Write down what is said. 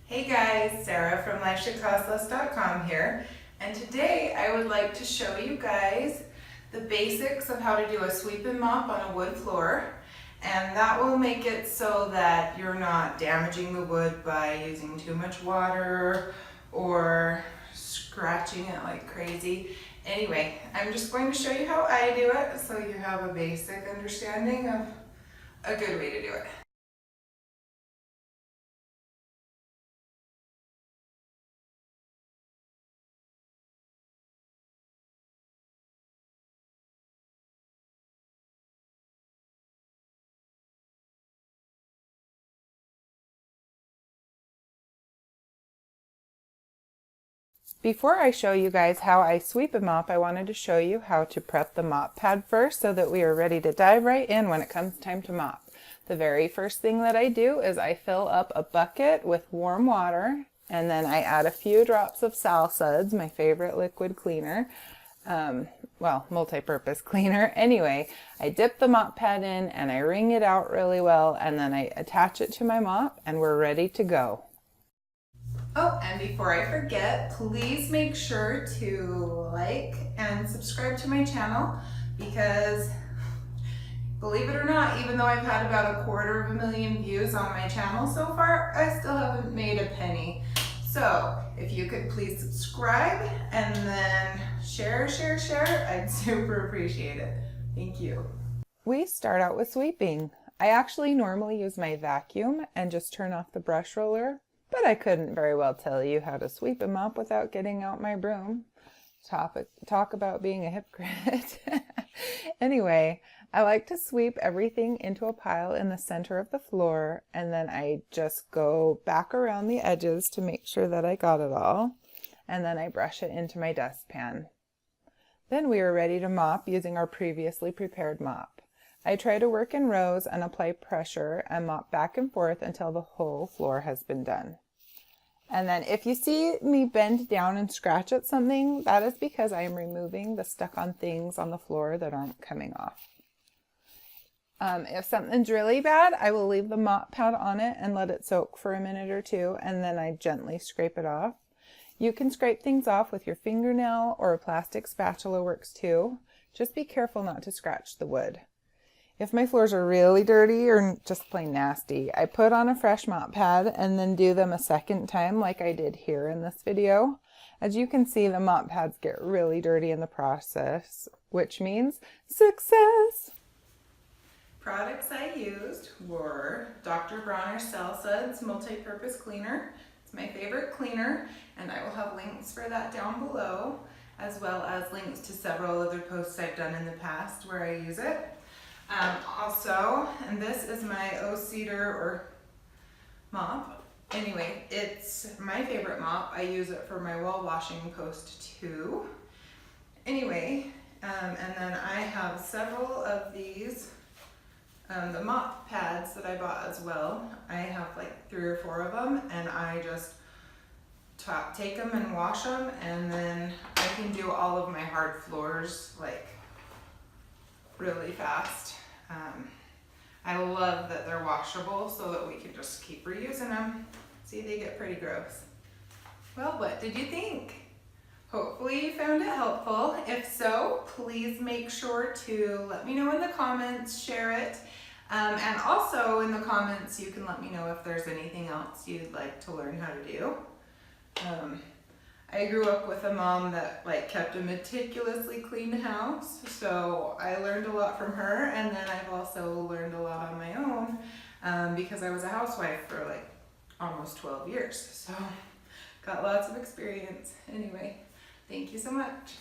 Hey guys, Sarah from LifeShouldCostLess.com here, and today I would like to show you guys the basics of how to do a sweep and mop on a wood floor, and that will make it so that you're not damaging the wood by using too much water or scratching it like crazy. Anyway, I'm just going to show you how I do it so you have a basic understanding of a good way to do it. Before I show you guys how I sweep a mop, I wanted to show you how to prep the mop pad first so that we are ready to dive right in when it comes time to mop. The very first thing that I do is I fill up a bucket with warm water, and then I add a few drops of Sal Suds, my favorite liquid cleaner. Multi-purpose cleaner. Anyway, I dip the mop pad in and I wring it out really well, and then I attach it to my mop and we're ready to go. Oh, and before I forget, please make sure to like and subscribe to my channel because, believe it or not, even though I've had about 250,000 views on my channel so far, I still haven't made a penny. So if you could please subscribe and then share, I'd super appreciate it. Thank you. We start out with sweeping. I actually normally use my vacuum and just turn off the brush roller, but I couldn't very well tell you how to sweep a mop without getting out my broom. Talk about being a hypocrite. Anyway, I like to sweep everything into a pile in the center of the floor, and then I just go back around the edges to make sure that I got it all, and then I brush it into my dustpan. Then we are ready to mop using our previously prepared mop. I try to work in rows and apply pressure and mop back and forth until the whole floor has been done. And then if you see me bend down and scratch at something, that is because I am removing the stuck-on things on the floor that aren't coming off. If something's really bad, I will leave the mop pad on it and let it soak for a minute or two, and then I gently scrape it off. You can scrape things off with your fingernail, or a plastic spatula works too. Just be careful not to scratch the wood. If my floors are really dirty or just plain nasty, I put on a fresh mop pad and then do them a second time like I did here in this video. As you can see, the mop pads get really dirty in the process, which means success! Products I used were Dr. Bronner's Sal Suds Multi-Purpose Cleaner. It's my favorite cleaner, and I will have links for that down below, as well as links to several other posts I've done in the past where I use it. And this is my O-Cedar or mop. Anyway, it's my favorite mop. I use it for my wall washing post too. Anyway, and then I have several of these, the mop pads that I bought as well. I have like 3 or 4 of them, and I just take them and wash them, and then I can do all of my hard floors like really fast. I love that they're washable so that we can just keep reusing them. See, they get pretty gross. Well, what did you think? Hopefully you found it helpful. If so, please make sure to let me know in the comments, share it. And also in the comments, you can let me know if there's anything else you'd like to learn how to do. I grew up with a mom that kept a meticulously clean house, so I learned a lot from her, and then I've also learned a lot on my own because I was a housewife for almost 12 years, so got lots of experience. Anyway, thank you so much.